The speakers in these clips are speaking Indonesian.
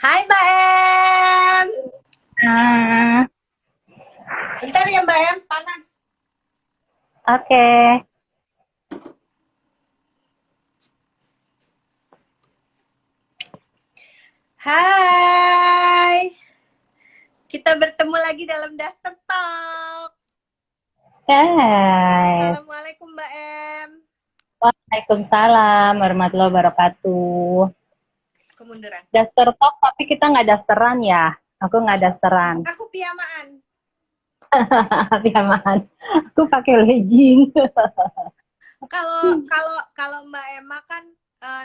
Hai Mbak Em. Ah, Bentar ya Mbak Em, panas. oke. Hai. Kita bertemu lagi dalam Duster Talk. Guys. Assalamualaikum Mbak Em. Waalaikumsalam warahmatullahi wabarakatuh. Kemunduran. Daster talk tapi kita nggak dasteran ya. Aku nggak Aku dasteran. aku piamaan. Tapi aman. Aku pakai legging. Kalau kalau kalau Mbak Emma kan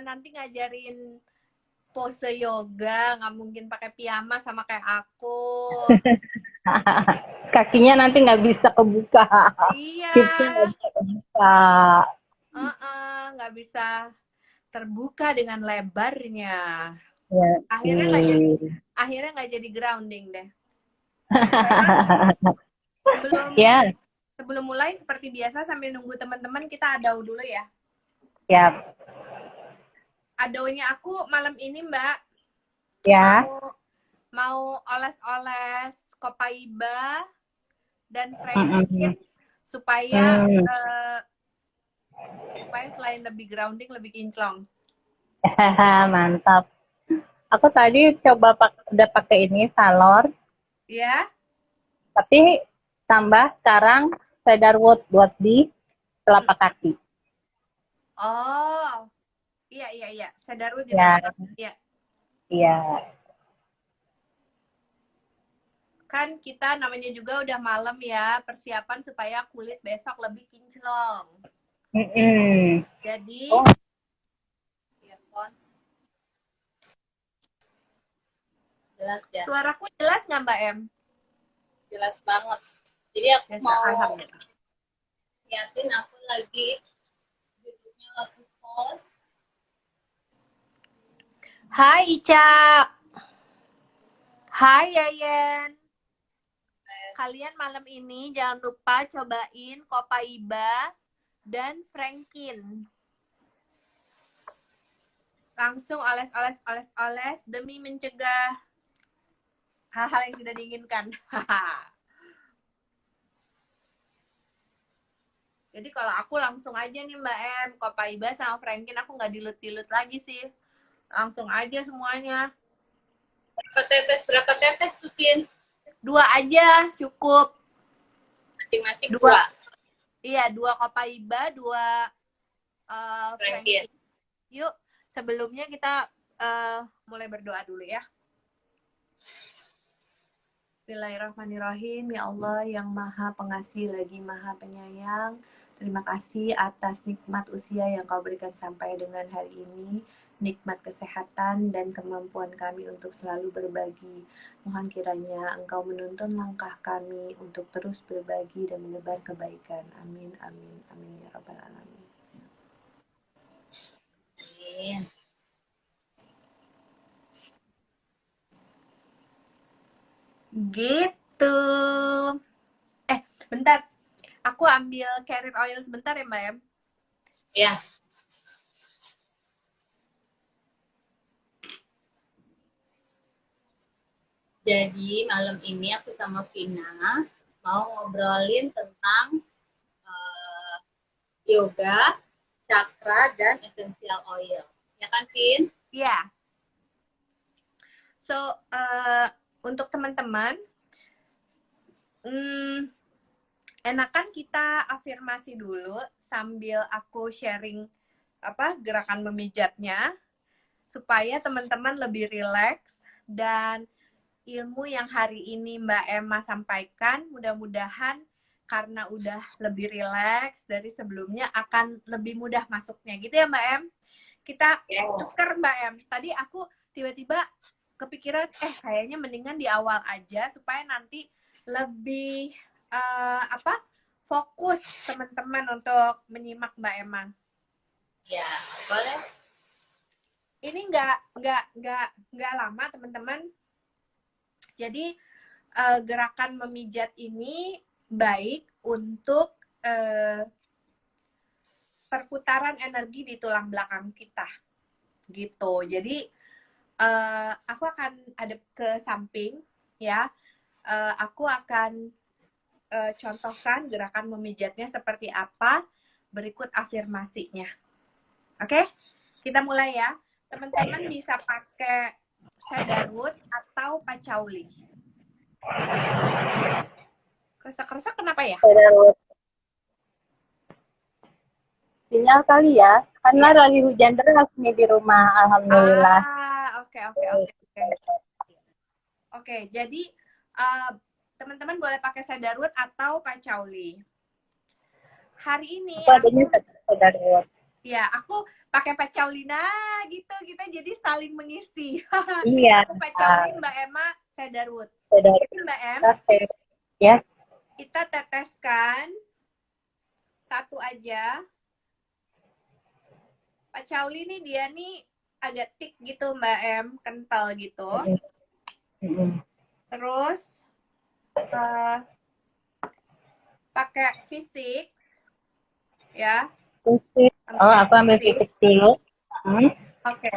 nanti ngajarin pose yoga, nggak mungkin pakai piyama sama kayak aku. Kakinya nanti nggak bisa kebuka. Iya. Hipsnya nggak bisa kebuka. Nggak bisa terbuka dengan lebarnya. Ya Akhirnya nggak jadi sih. akhirnya nggak jadi grounding deh. Nah, sebelum Ya, sebelum mulai seperti biasa sambil nunggu teman-teman kita adau dulu ya. siap. Adaunya aku malam ini Mbak mau Ya. mau oles-oles Copaiba dan Franklin Mm-mm. supaya Hmm. eh, supaya selain lebih grounding lebih kinclong. Mantap. Aku tadi coba udah pakai ini salor, Ya? tapi tambah sekarang cedarwood buat di telapak kaki. Oh, iya iya iya. Cedarwood di Ya, telapak. Iya. iya. Kan kita namanya juga udah malam ya, persiapan supaya kulit besok lebih kinclong. Mm-mm. Jadi, Oh, earphone. jelas ya. Suaraku jelas nggak Mbak Em? Jelas banget. Jadi aku Jelas, mau alhamdulillah. liatin aku lagi duduknya lotus pose. Hai Ica, hai Yayen. Kalian malam ini jangan lupa cobain Copaiba dan Franklin. Langsung oles demi mencegah hal-hal yang tidak diinginkan. Jadi kalau aku langsung aja nih Mbak Em, Copaiba sama Franklin aku nggak dilut-dilut lagi sih. Langsung aja semuanya. Berapa tetes tuh, Tin? Dua aja cukup. Masing-masing Dua, dua. iya dua Copaiba, dua Frankie. Franklin. Yuk, sebelumnya kita mulai berdoa dulu ya. Bismillahirrahmanirrahim. Ya Allah yang maha pengasih lagi maha penyayang. Terima kasih atas nikmat usia yang kau berikan sampai dengan hari ini. Nikmat kesehatan dan kemampuan kami untuk selalu berbagi. Mohon kiranya engkau menuntun langkah kami untuk terus berbagi dan menebar kebaikan. Amin, amin, amin ya rabbal alamin. Amin. Gitu. Bentar. Aku ambil carrot oil sebentar ya, Mbak Em. Ya, jadi malam ini aku sama Vina mau ngobrolin tentang eh, yoga, chakra, dan essential oil. Ya kan, Vin? Iya. So, untuk teman-teman, hmm, enakan kita afirmasi dulu sambil aku sharing apa gerakan memijatnya supaya teman-teman lebih rileks dan ilmu yang hari ini Mbak Emma sampaikan mudah-mudahan karena udah lebih rileks dari sebelumnya akan lebih mudah masuknya gitu ya Mbak Em. Kita Yes. tuker Mbak Em. Tadi aku tiba-tiba kepikiran kayaknya mendingan di awal aja supaya nanti lebih apa fokus teman-teman untuk menyimak Mbak Emma. Ya, boleh. Ini nggak lama teman-teman. Jadi gerakan memijat ini baik untuk perputaran energi di tulang belakang kita gitu. Jadi Aku akan hadap ke samping, ya. Aku akan contohkan gerakan memijatnya seperti apa. Berikut afirmasinya. Oke, kita mulai ya. Teman-teman bisa pakai Cedarwood atau Pacauli. Kerusak-kerusak kenapa ya? Cedarwood. Sinyal kali ya, karena lagi hujan deras nih di rumah, alhamdulillah. Oke. Oke, jadi teman-teman boleh pakai Cedarwood atau Pacauli. Hari ini Aku adanya Cedarwood. aku pakai Pacaulina gitu, kita jadi saling mengisi. Iya. Aku Pacauli, Mbak Emma Cedarwood. Cedarwood. Jadi Mbak Em, Oke. Ya. kita teteskan satu aja. Pacauli nih dia nih agak thick gitu Mbak Em, kental gitu. Terus pakai fisik ya. Fisik. Oh, aku ambil fisik dulu. Oke.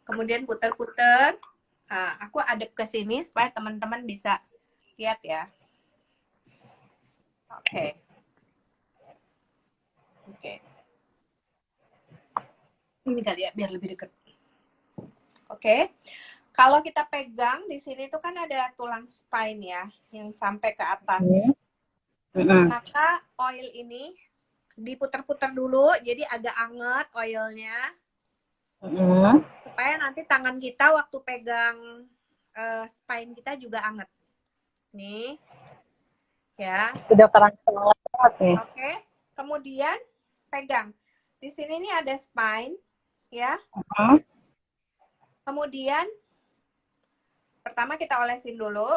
Kemudian puter-puter. Nah, aku adep ke sini supaya teman-teman bisa lihat ya. Oke. Ini kali ya, biar lebih dekat. Oke. Kalau kita pegang di sini tuh kan ada tulang spine ya, yang sampai ke atas. Maka oil ini diputar-putar dulu, jadi agak anget oilnya. Supaya nanti tangan kita waktu pegang spine kita juga anget. Nih. Ya. Sudah kerasa banget nih. Oke. Kemudian pegang. Di sini nih ada spine, ya. Kemudian pertama kita olesin dulu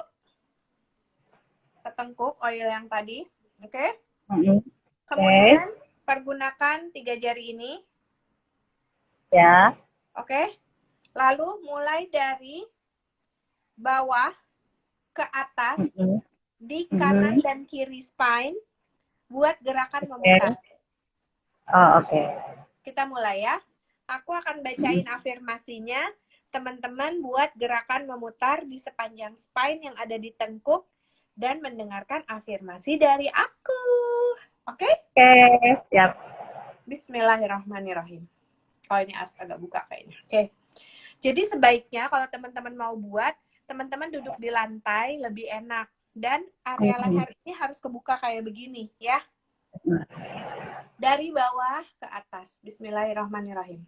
ke tengkuk oil yang tadi, oke? Kemudian pergunakan 3 jari ini, ya. Oke. Lalu mulai dari bawah ke atas di kanan dan kiri spine buat gerakan memutar. Oke. Kita mulai ya. Aku akan bacain afirmasinya. Teman-teman buat gerakan memutar di sepanjang spine yang ada di tengkuk dan mendengarkan afirmasi dari aku. Oke? Oke, siap. Bismillahirrahmanirrahim. Oh, ini harus agak buka kayaknya. Oke. Jadi sebaiknya kalau teman-teman mau buat, teman-teman duduk di lantai lebih enak. Dan area leher ini harus kebuka kayak begini, ya. Dari bawah ke atas. Bismillahirrahmanirrahim.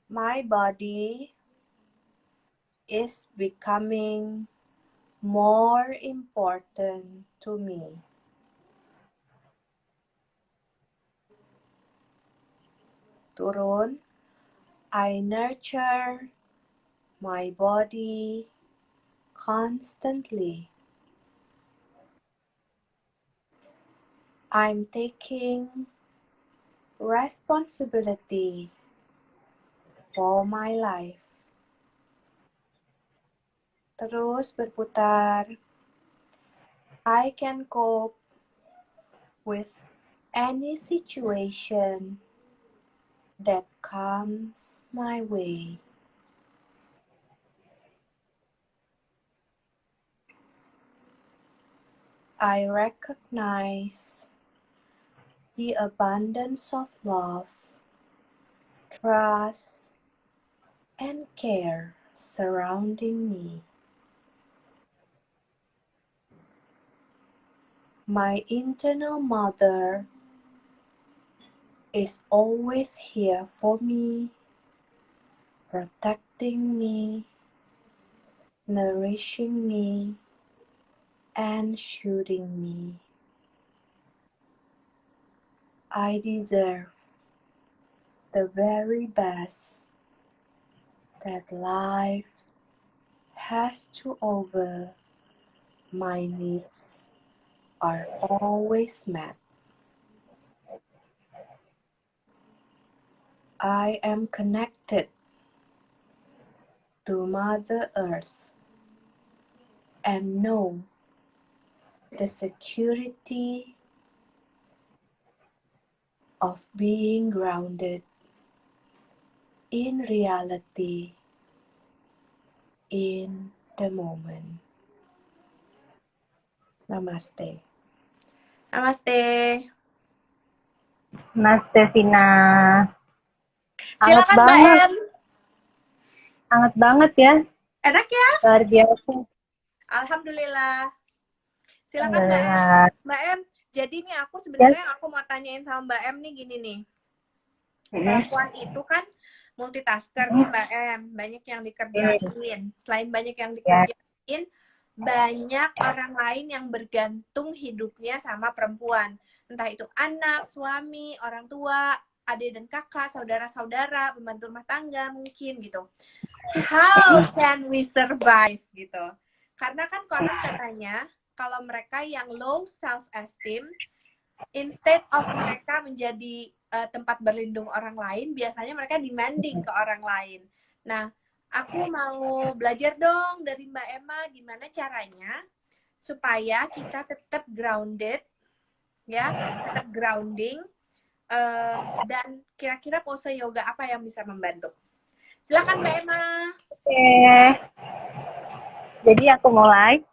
My body is becoming more important to me. Turun. I nurture my body constantly. I'm taking responsibility for my life. Terus berputar. I can cope with any situation that comes my way. I recognize the abundance of love, trust, and care surrounding me. My internal mother is always here for me, protecting me, nourishing me, and shooting me. I deserve the very best that life has to offer. My needs are always met. I am connected to Mother Earth and know the security of being grounded in reality, in the moment. Namaste. Namaste. Mas Devina, hangat Silakan Mbak banget, M. hangat banget ya, Enak ya? luar biasa. Alhamdulillah. Silakan Mbak M. Alhamdulillah. Mbak M, jadi nih aku Ya. sebenarnya aku mau tanyain sama Mbak M nih gini nih. Mm-mm. Perempuan itu kan multitasker nih Mbak M, banyak yang dikerjain. Selain banyak yang Ya. dikerjain, banyak orang lain yang bergantung hidupnya sama perempuan. Entah itu anak, suami, orang tua, adik dan kakak, saudara-saudara, pembantu rumah tangga mungkin gitu. How can we survive gitu? Karena kan konon katanya kalau mereka yang low self esteem, instead of mereka menjadi tempat berlindung orang lain, biasanya mereka demanding ke orang lain. Nah, aku mau belajar dong dari Mbak Emma gimana caranya supaya kita tetap grounded, ya, tetap grounding, dan kira-kira pose yoga apa yang bisa membantu? Silakan Mbak Emma. Oke, jadi aku mulai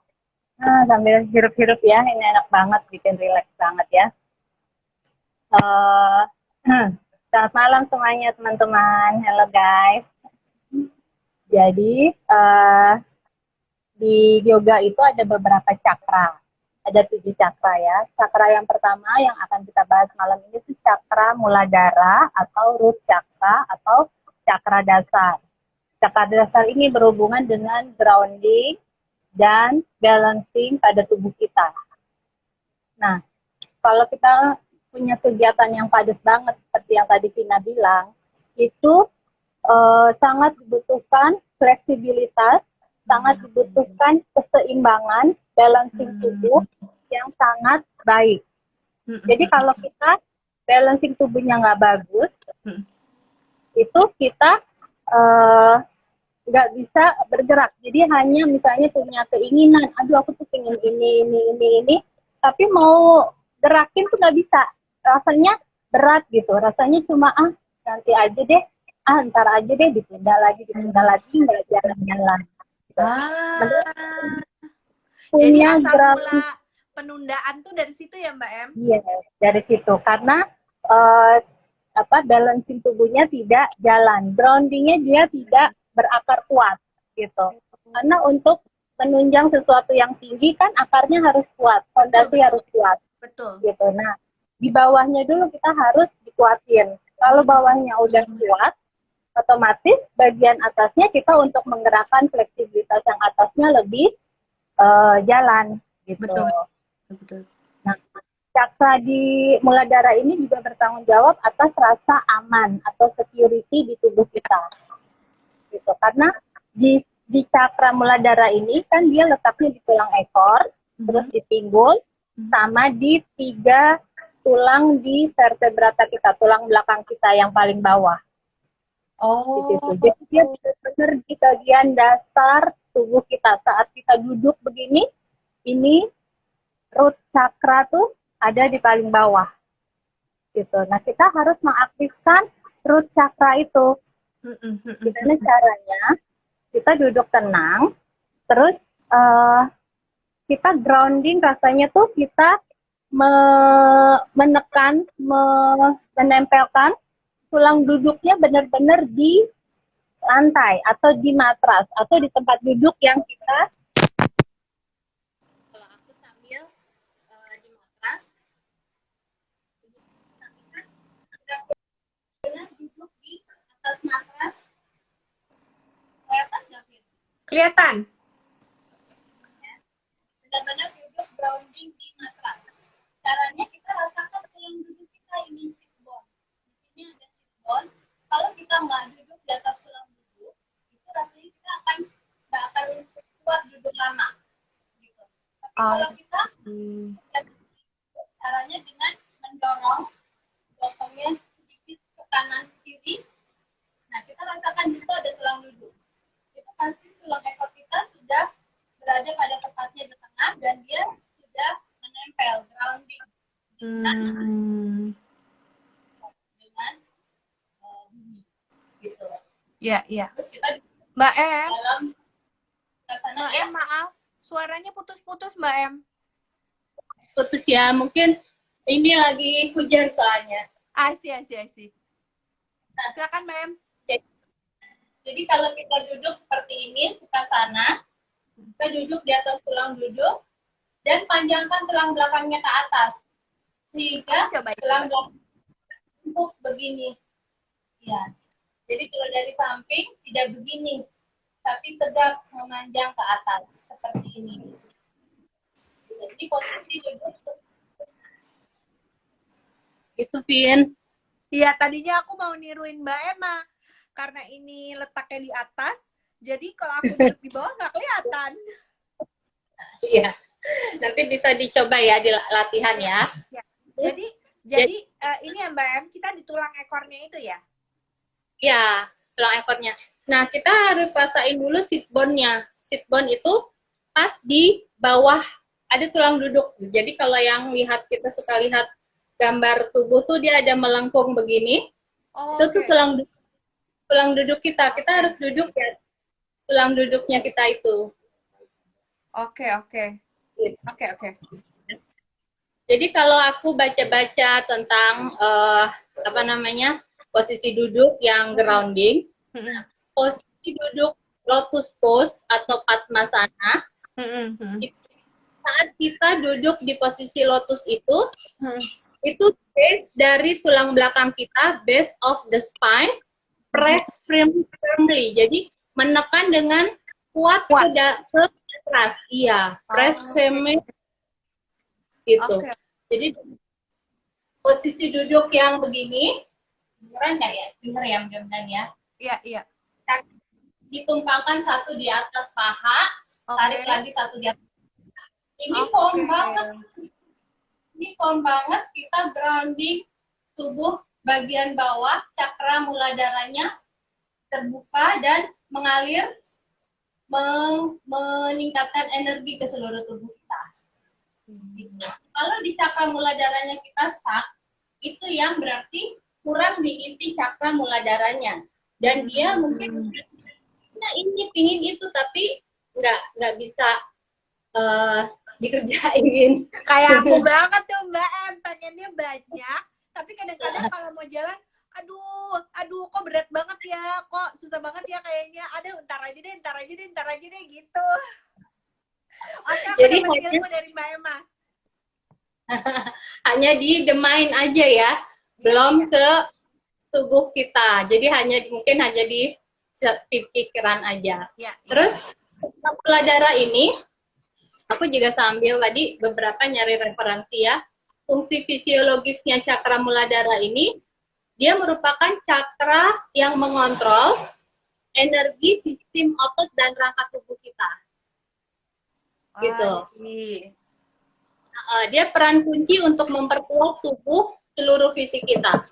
sambil hirup-hirup ya, ini enak banget, bikin relax banget ya. Eh, Selamat malam semuanya teman-teman, hello guys. Jadi di yoga itu ada beberapa cakra. Ada 7 cakra ya. Cakra yang pertama yang akan kita bahas malam ini itu cakra muladhara atau root cakra atau cakra dasar. Cakra dasar ini berhubungan dengan grounding dan balancing pada tubuh kita. Nah, kalau kita punya kegiatan yang padat banget seperti yang tadi Vina bilang, itu sangat dibutuhkan fleksibilitas, sangat dibutuhkan keseimbangan, balancing tubuh yang sangat baik. Jadi kalau kita balancing tubuhnya nggak bagus, itu kita nggak bisa bergerak. Jadi hanya misalnya punya keinginan, aduh aku tuh pengen ini, tapi mau gerakin tuh nggak bisa. Rasanya berat gitu, rasanya cuma nanti aja deh, ntar aja deh, ditunda lagi, nggak jalan-jalan. Gitu. Jadi Punya asal gerak. mula penundaan tuh dari situ ya Mbak Em? Iya, dari situ. Karena balancing tubuhnya tidak jalan, groundingnya dia tidak berakar kuat gitu. Karena untuk menunjang sesuatu yang tinggi kan akarnya harus kuat, fondasi harus kuat. Betul. Gitu. Nah, di bawahnya dulu kita harus dikuatin. Kalau bawahnya udah kuat, otomatis bagian atasnya kita untuk menggerakkan fleksibilitas yang atasnya lebih jalan gitu. Betul. Nah, cakra di muladhara ini juga bertanggung jawab atas rasa aman atau security di tubuh kita. Gitu. Karena di cakra muladhara ini kan dia letaknya di tulang ekor, terus di pinggul, sama di 3 tulang di vertebrata kita, tulang belakang kita yang paling bawah. Gitu. Jadi dia benar-benar di bagian dasar tubuh kita. Saat kita duduk begini, ini root chakra tuh ada di paling bawah. Gitu. Nah, kita harus mengaktifkan root chakra itu. Gimana caranya? Kita duduk tenang, terus kita grounding, rasanya tuh kita menekan, menempelkan tulang duduknya benar-benar di lantai atau di matras atau di tempat duduk yang kita. Kalau aku sambil di matras, duduk di atas matras, kelihatan nggak Vin? Kelihatan. Benar-benar duduk grounding di matras. Caranya kita rasakan tulang duduk kita ini sit bone. Di sini ada sit bone. Kalau kita nggak duduk di atas tulang duduk, itu rasanya kita nggak akan kuat duduk lama. Gitu. Tapi kalau kita caranya dengan mendorong bottomnya sedikit ke kanan kiri. Nah, kita rasakan itu ada tulang duduk. Itu pasti tulang ekor kita sudah berada pada tempatnya di tengah dan dia sudah menempel grounding. Iya, iya. Terus kita di Mbak Em, dalam suasana Mbak ya Em maaf, suaranya putus-putus Mbak Em. putus ya, mungkin ini lagi hujan soalnya. I see. Silakan Mbak Em. Jadi, jadi kalau kita duduk seperti ini, suasana, kita duduk di atas tulang duduk dan panjangkan tulang belakangnya ke atas sehingga Coba tulang coba. belakang untuk begini. Ya. Jadi kalau dari samping tidak begini, tapi tegak memanjang ke atas seperti ini. Jadi posisi duduk itu, Vin. Iya, tadinya aku mau niruin Mbak Emma. Karena ini letaknya di atas, jadi kalau aku duduk di bawah nggak kelihatan. Iya. Nanti bisa dicoba ya di latihan ya. Ya. Jadi ini ya Mbak Em, kita di tulang ekornya itu ya? Ya, tulang ekornya. Nah, kita harus rasain dulu sit bone-nya. Sit bone itu pas di bawah ada tulang duduk. Jadi kalau yang kita suka lihat gambar tubuh tuh dia ada melengkung begini. Oh, Itu tuh tulang duduk kita. Kita harus duduk ya. Tulang duduknya kita itu. Oke. Jadi kalau aku baca-baca tentang posisi duduk yang grounding, posisi duduk lotus pose atau padmasana, saat kita duduk di posisi lotus itu base dari tulang belakang kita, base of the spine, press firmly. Jadi menekan dengan kuat. ke atas. Iya, press firmly. Gitu. Okay. Jadi posisi duduk yang begini, beneran nggak ya? Bener ya, mudah-mudahan ya. Iya. Ditumpangkan satu di atas paha, tarik lagi satu di atas. Ini form banget. Ini form banget kita grounding tubuh bagian bawah, cakra muladharanya terbuka dan mengalir, meningkatkan energi ke seluruh tubuh kita. Gitu. Kalau di cakra muladharanya kita stuck, itu yang berarti kurang diisi cakra muladharanya. Dan dia mungkin ini pingin itu tapi nggak bisa dikerjain. Kayak aku banget tuh Mbak Em, pengennya banyak, tapi kadang-kadang kalau mau jalan, aduh, kok berat banget ya, kok susah banget ya kayaknya, ntar aja deh gitu. Oke, aku Jadi dapat ilmu dari Mbak Emma. hanya di the mind aja ya, belum ke tubuh kita. Jadi mungkin hanya di pikiran aja. Terus gula darah ini, aku juga sambil tadi beberapa nyari referensi ya. Fungsi fisiologisnya cakra muladhara ini, dia merupakan cakra yang mengontrol energi sistem otot dan rangka tubuh kita. Gitu. Dia peran kunci untuk memperkuat tubuh seluruh fisik kita.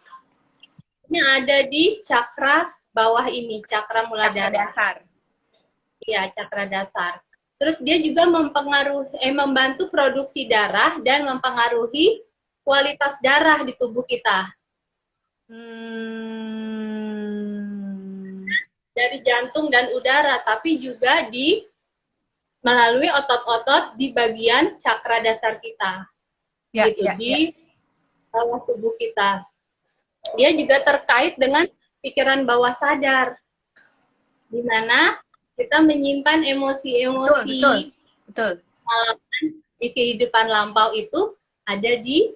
Ini ada di cakra bawah ini, cakra muladhara. Iya, cakra dasar. Terus dia juga membantu produksi darah dan mempengaruhi kualitas darah di tubuh kita. Dari jantung dan udara, tapi juga melalui otot-otot di bagian cakra dasar kita. Di bawah tubuh kita. Dia juga terkait dengan pikiran bawah sadar, di mana kita menyimpan emosi-emosi pengalaman di kehidupan lampau itu ada di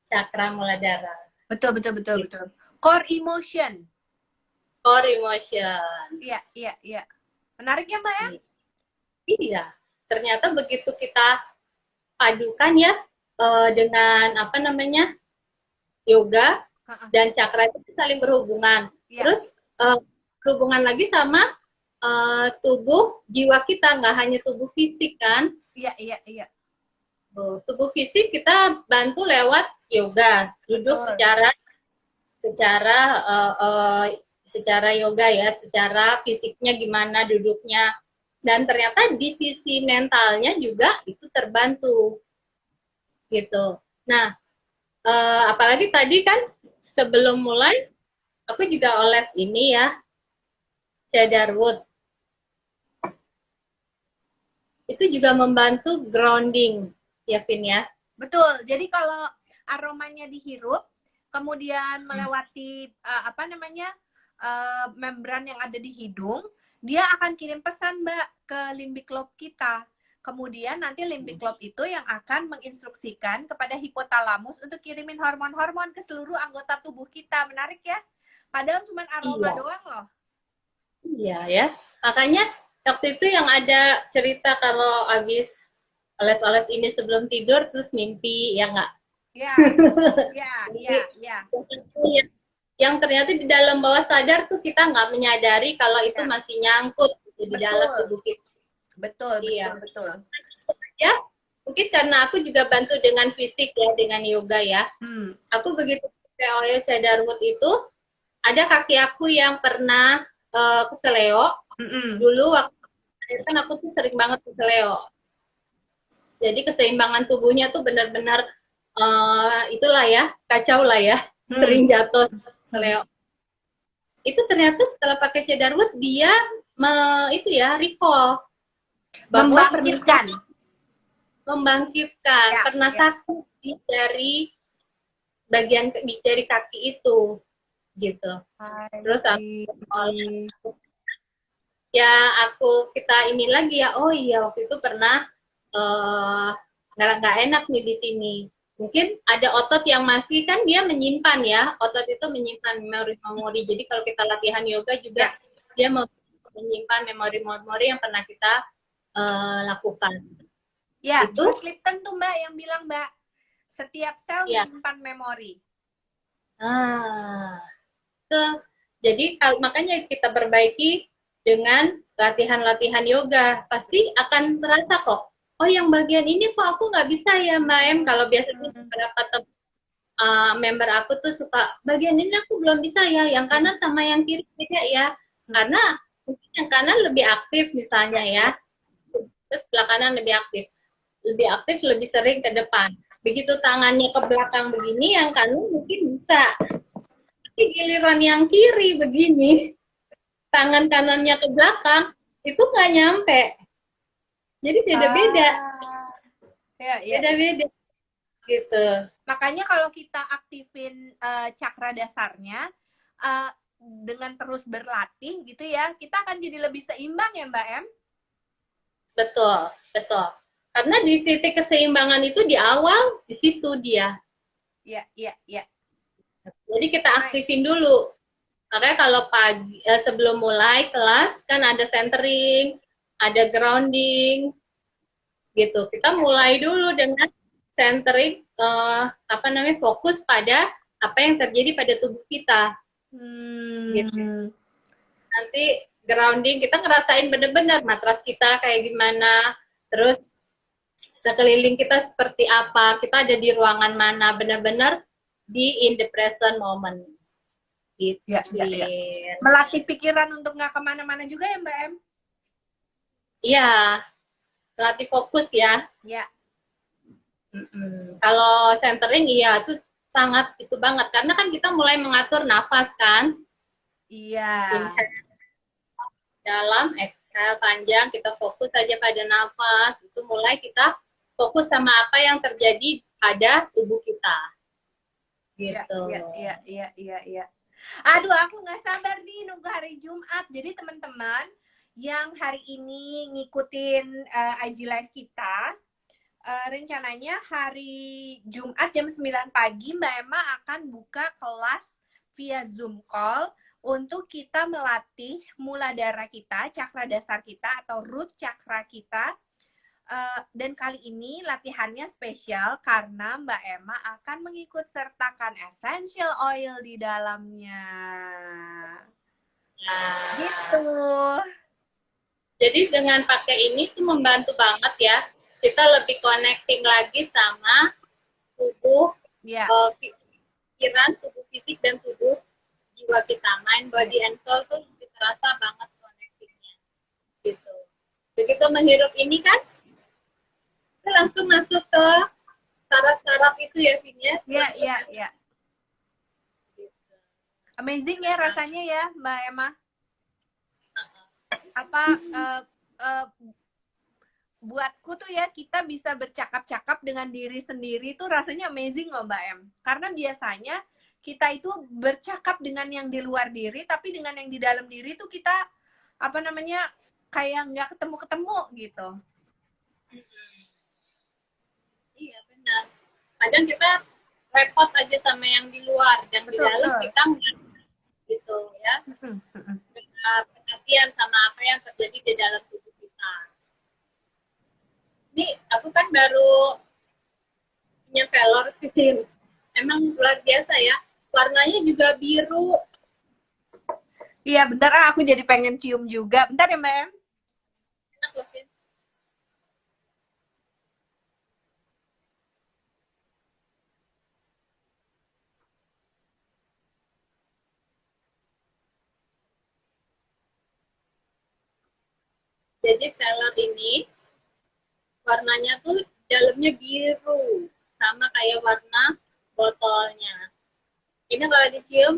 cakra muladhara. Betul. Core emotion. Iya. Menarik ya Mbak ya? Iya. Ternyata begitu kita padukan ya dengan yoga dan cakra itu saling berhubungan. Terus berhubungan lagi sama tubuh jiwa kita, nggak hanya tubuh fisik kan? Iya. Tubuh fisik kita bantu lewat yoga, duduk secara yoga ya, secara fisiknya gimana duduknya, dan ternyata di sisi mentalnya juga itu terbantu, gitu. Nah, apalagi tadi kan sebelum mulai aku juga oles ini ya, cedarwood. Itu juga membantu grounding, ya Vin ya. Betul. Jadi kalau aromanya dihirup, kemudian melewati membran yang ada di hidung, dia akan kirim pesan Mbak ke limbik lobe kita. Kemudian nanti limbik lobe itu yang akan menginstruksikan kepada hipotalamus untuk kirimin hormon-hormon ke seluruh anggota tubuh kita. Menarik ya? Padahal cuma aroma doang loh. Iya ya. Makanya waktu itu yang ada cerita kalau habis oles-oles ini sebelum tidur terus mimpi, ya nggak? Iya. Yang ternyata di dalam bawah sadar tuh kita nggak menyadari kalau itu masih nyangkut di dalam tubuh kita. Betul. Ya, mungkin karena aku juga bantu dengan fisik ya, dengan yoga ya. Aku begitu pakai oil cedarwood itu, ada kaki aku yang pernah keseleo. Dulu waktu kan aku tuh sering banget keseleo. Jadi keseimbangan tubuhnya tuh benar-benar itulah ya, kacau lah ya. Sering jatuh keseleo. Itu ternyata setelah pakai cedarwood dia recall. Membangkitkan pernah sakit dari bagian dari kaki itu gitu. Terus kita ini lagi ya, oh iya waktu itu pernah nggak enak nih di sini. Mungkin ada otot yang masih kan dia menyimpan ya, otot itu menyimpan memori. Jadi kalau kita latihan yoga juga dia menyimpan memori-memori yang pernah kita lakukan. Ya, itu Bruce Lipton tuh Mbak yang bilang Mbak, setiap sel menyimpan memori. Jadi makanya kita perbaiki dengan latihan-latihan yoga, pasti akan terasa kok. Oh yang bagian ini kok aku nggak bisa ya Mbak Em. Kalau biasanya beberapa member aku tuh suka bagian ini aku belum bisa ya, yang kanan sama yang kiri beda ya. Karena mungkin yang kanan lebih aktif misalnya ya, terus sebelah kanan lebih aktif lebih sering ke depan. Begitu tangannya ke belakang begini, yang kanan mungkin bisa. Tapi giliran yang kiri begini, tangan kanannya ke belakang, itu nggak nyampe. Jadi beda-beda. Beda-beda. Gitu. Makanya kalau kita aktifin cakra dasarnya, dengan terus berlatih gitu ya, kita akan jadi lebih seimbang ya Mbak Em? Betul. Karena di titik keseimbangan itu di awal, di situ dia. Iya. Jadi kita aktifin dulu. Makanya kalau pagi sebelum mulai kelas kan ada centering, ada grounding, gitu. Kita mulai dulu dengan centering, fokus pada apa yang terjadi pada tubuh kita. Gitu. Nanti grounding kita ngerasain bener-bener matras kita kayak gimana, terus sekeliling kita seperti apa, kita ada di ruangan mana, benar-benar in the present moment. Gitu. Ya. Melatih pikiran untuk nggak kemana-mana juga ya Mbak Em? Iya, melatih fokus ya. Ya. Kalau centering iya itu sangat itu banget, karena kan kita mulai mengatur nafas kan. Iya. Inhale dalam, exhale panjang, kita fokus saja pada nafas, itu mulai kita fokus sama apa yang terjadi pada tubuh kita. Gitu. Iya. Aduh, aku nggak sabar nih nunggu hari Jumat. Jadi teman-teman yang hari ini ngikutin IG Live kita, rencananya hari Jumat jam 9 pagi Mbak Emma akan buka kelas via Zoom call untuk kita melatih muladhara kita, cakra dasar kita atau root cakra kita. Dan kali ini latihannya spesial karena Mbak Emma akan mengikut sertakan essential oil di dalamnya. Gitu. Jadi dengan pakai ini tuh membantu banget ya. Kita lebih connecting lagi sama tubuh, pikiran, tubuh fisik dan tubuh jiwa kita. Mind, body, and soul tuh lebih terasa banget connectingnya. Gitu. Begitu menghirup ini kan, kita langsung masuk ke saraf-saraf itu ya, Vin ya? Iya. Amazing ya rasanya ya, Mbak Emma? apa buatku tuh ya, kita bisa bercakap-cakap dengan diri sendiri tuh rasanya amazing loh Mbak Em. Karena biasanya kita itu bercakap dengan yang di luar diri, tapi dengan yang di dalam diri tuh kita apa namanya kayak nggak ketemu-ketemu gitu. Iya benar. Kadang kita repot aja sama yang di luar dan di Betul, dalam betul. kita nggak gitu ya. Kita perhatian sama apa yang terjadi di dalam tubuh kita. Ini aku kan baru punya velor sih. Emang luar biasa ya. Warnanya juga biru. Iya, bentar aku jadi pengen cium juga. Bentar ya Mbak Em. Enak loh, Vin. Jadi velor ini warnanya tuh dalamnya biru. Sama kayak warna botolnya. Ini kalau dicium,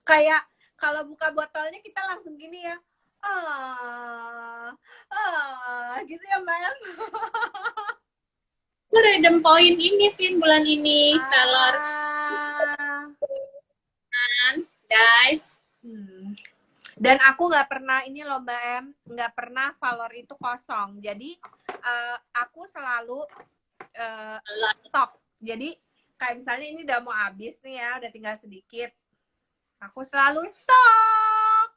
Kayak kalau buka botolnya kita langsung gini ya. Gitu ya Mbak Em. itu redeem point ini, Vin, bulan ini. Velor Ah. kan, guys. Dan aku nggak pernah ini loh Mbak Em, nggak pernah valor itu kosong. Jadi aku selalu stok. Jadi kayak misalnya ini udah mau habis nih ya, udah tinggal sedikit. Aku selalu stok.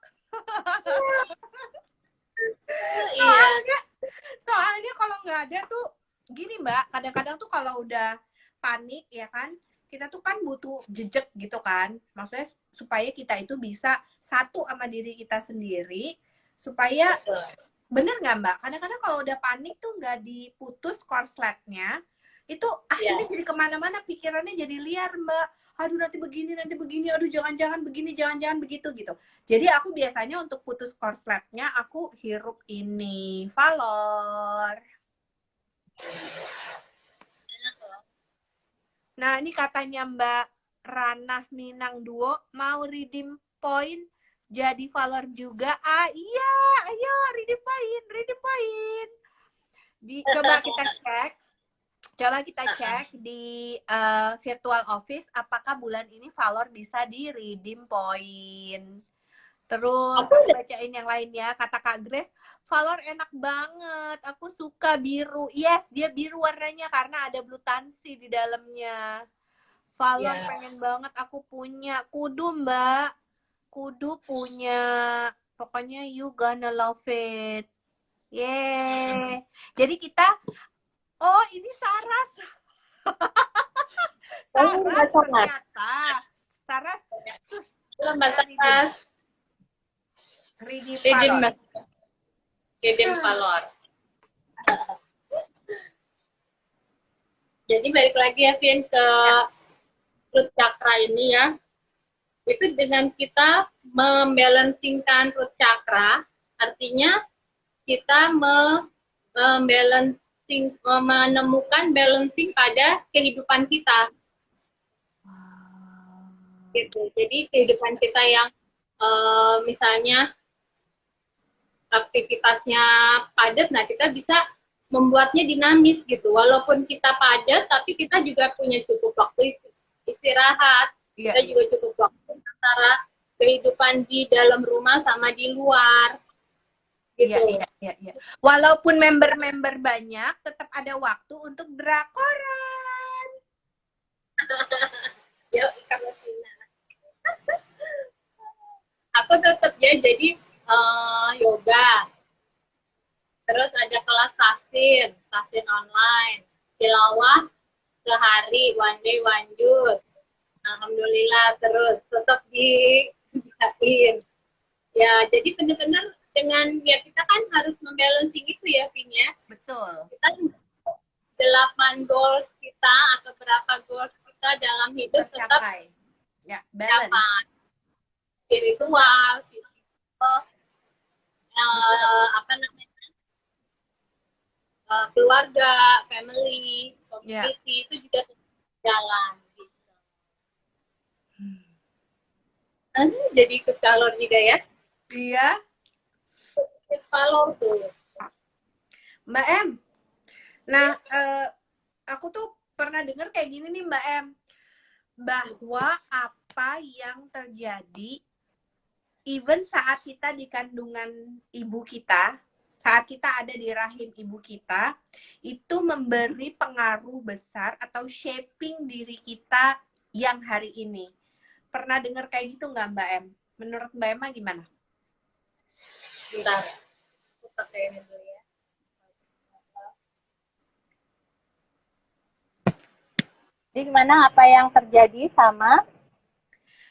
Soalnya kalau nggak ada tuh gini Mbak, kadang-kadang tuh kalau udah panik ya kan, kita tuh kan butuh jejak gitu kan. Maksudnya supaya kita itu bisa satu sama diri kita sendiri, supaya bener nggak Mbak? Kadang-kadang kalau udah panik tuh nggak diputus korsletnya, itu akhirnya jadi kemana-mana, pikirannya jadi liar Mbak. Aduh nanti begini, aduh jangan-jangan begini, jangan-jangan begitu gitu. Jadi aku biasanya untuk putus korsletnya, aku hirup ini, Valor. Nah ini katanya Mbak Ranah Minang Duo, mau redeem point jadi Valor juga. Ah iya, ayo redeem point. Coba kita cek di virtual office apakah bulan ini Valor bisa di redeem point. Terus aku bacain yang lainnya. Kata Kak Grace, Valor enak banget. Aku suka biru. Yes, dia biru warnanya karena ada blue tansy di dalamnya. Valor pengen banget aku punya. Kudu Mbak. Kudu punya. Pokoknya you gonna love it. Yeay. Jadi kita, oh ini Saras. Saras ternyata. Saras. Redeem Valor. Jadi balik lagi ya Vin ke root chakra ini ya. Itu dengan kita membalancingkan root chakra, artinya kita menemukan balancing pada kehidupan kita. Gitu. Jadi kehidupan kita yang misalnya aktivitasnya padat, nah kita bisa membuatnya dinamis gitu. Walaupun kita padat, tapi kita juga punya cukup waktu istirahat. Kita juga cukup waktu antara kehidupan di dalam rumah sama di luar. Gitu. Iya. Walaupun member-member banyak, tetap ada waktu untuk drakoran. Ya, karena aku tetap ya jadi yoga. Terus ada kelas tafsir online, tilawah sehari, one day, one juice. Alhamdulillah terus tetap dijain. Ya, jadi benar-benar dengan ya kita kan harus membalancing itu ya, Vin ya. Betul. Kita 8 goals kita atau berapa goals kita dalam hidup tetap ya, balance. Spiritual, keluarga, family, community itu juga jalan. Gitu. Jadi ikut kalor juga ya. Iya, Ikut kalor tuh. Mbak Em. Nah, aku tuh pernah dengar kayak gini nih Mbak Em, bahwa apa yang terjadi even saat kita di kandungan ibu kita, saat kita ada di rahim ibu kita, itu memberi pengaruh besar atau shaping diri kita yang hari ini. Pernah dengar kayak gitu nggak Mbak Em? Menurut Mbak Emma gimana? Bentar. Aku pakai ini dulu ya. Jadi gimana apa yang terjadi sama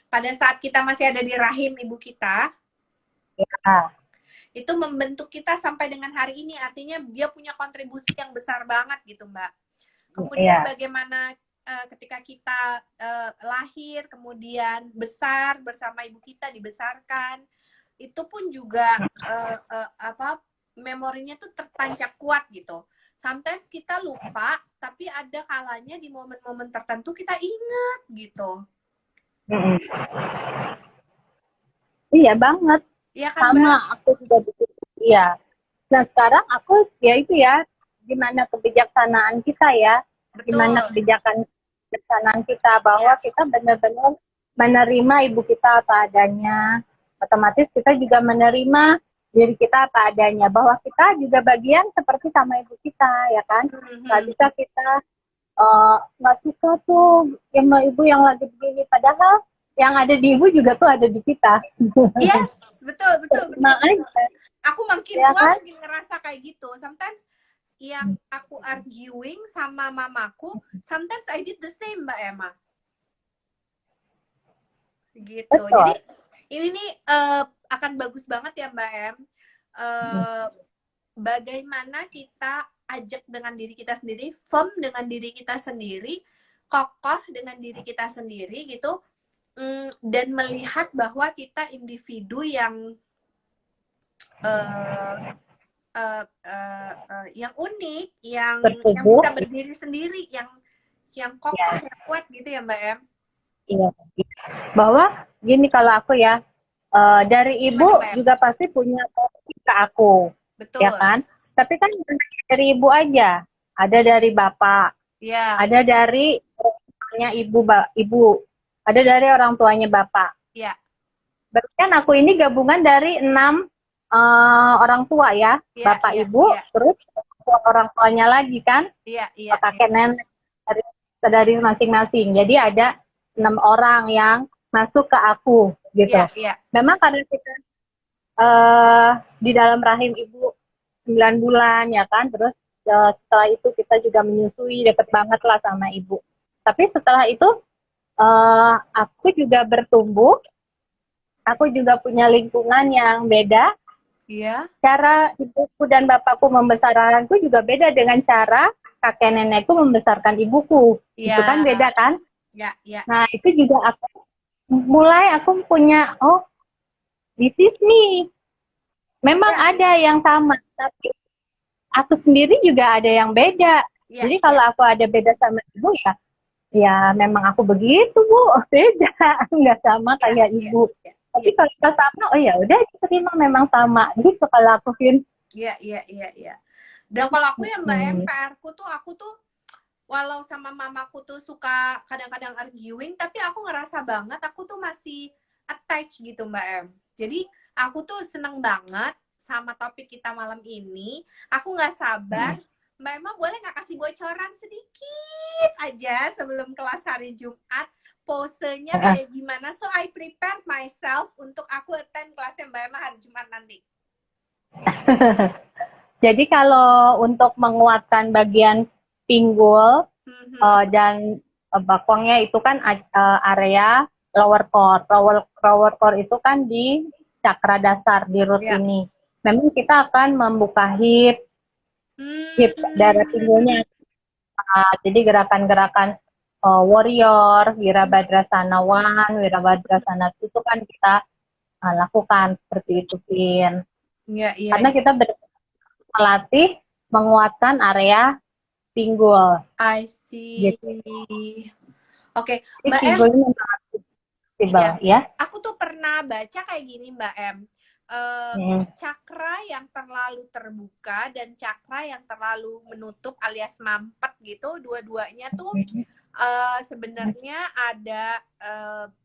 Pada saat kita masih ada di rahim ibu kita, ya, itu membentuk kita sampai dengan hari ini. Artinya dia punya kontribusi yang besar banget gitu Mbak. Kemudian ya. bagaimana ketika kita lahir, kemudian besar bersama ibu kita, dibesarkan, itu pun juga memorinya tuh tertancap kuat gitu. Sometimes kita lupa, tapi ada kalanya di momen-momen tertentu kita ingat gitu. Iya banget. Iya kan, Sama Mbak? aku juga begitu. Iya. Nah sekarang aku ya itu ya, gimana kebijaksanaan kita ya, gimana Betul. kebijaksanaan kita bahwa Ya. kita benar-benar menerima ibu kita apa adanya. Otomatis kita juga menerima diri kita apa adanya, bahwa kita juga bagian seperti sama ibu kita ya kan. Nggak bisa kita nggak suka tuh sama ibu yang lagi begini, padahal yang ada di ibu juga tuh ada di kita. Yes, betul, betul, betul. Nah, Aku makin ya tua kan? makin ngerasa kayak gitu. Sometimes yang aku arguing sama mamaku, sometimes I did the same, Mbak Emma. Gitu. Betul. Jadi ini nih akan bagus banget ya Mbak Em. Bagaimana kita ajak dengan diri kita sendiri, firm dengan diri kita sendiri, kokoh dengan diri kita sendiri gitu, dan melihat bahwa kita individu yang yang unik, yang bisa berdiri sendiri, yang kokoh, yang kuat gitu ya Mbak Em. Iya. Bahwa gini kalau aku ya, dari ibu Gimana, juga pasti punya porsi ke aku. Betul. Ya kan? Tapi kan dari ibu aja, ada dari bapak, ya. Ada dari orang tuanya ibu, ada dari orang tuanya bapak. Ya. Berarti kan aku ini gabungan dari 6 orang tua ya, bapak ibu, terus orang tuanya lagi kan, kakek nenek dari masing-masing. Jadi ada 6 orang yang masuk ke aku gitu. Memang karena kita di dalam rahim ibu 9 bulan ya kan, terus setelah itu kita juga menyusui, deket banget lah sama ibu. Tapi setelah itu aku juga bertumbuh, aku juga punya lingkungan yang beda. Cara ibuku dan bapakku membesarkanku juga beda dengan cara kakek nenekku membesarkan ibuku. Itu kan beda kan? Nah itu juga aku punya, oh this is me. Memang ada yang sama, tapi aku sendiri juga ada yang beda. Jadi kalau aku ada beda sama ibu ya memang aku begitu Bu, beda, nggak sama kayak ibu. Tapi kalau kita sama, oh ya udah terima memang sama. Gitu kalau aku Vin. Iya. Dan kalau aku ya Mbak Em, PR-ku tuh aku tuh walau sama mamaku tuh suka kadang-kadang arguing, tapi aku ngerasa banget aku tuh masih attached gitu Mbak Em. Jadi aku tuh seneng banget sama topik kita malam ini. Aku nggak sabar. Mbak Emma boleh nggak kasih bocoran sedikit aja sebelum kelas hari Jumat? Posenya kayak gimana? So I prepare myself untuk aku attend kelasnya Mbak Emma hari Jumat nanti. Jadi kalau untuk menguatkan bagian pinggul dan bakongnya itu kan area lower core. Lower core itu kan di cakra dasar di root ini. Memang kita akan membuka hips dari pinggulnya. Jadi gerakan-gerakan warrior, Wirabhadrasana 1, Wirabhadrasana 2 itu kan kita lakukan seperti itu, Vin. Karena kita melatih menguatkan area pinggul. I see. Gitu. Oke, Mbak Em. Ya. Aku tuh pernah baca kayak gini Mbak M. Cakra yang terlalu terbuka dan cakra yang terlalu menutup alias mampet gitu, dua-duanya tuh sebenarnya ada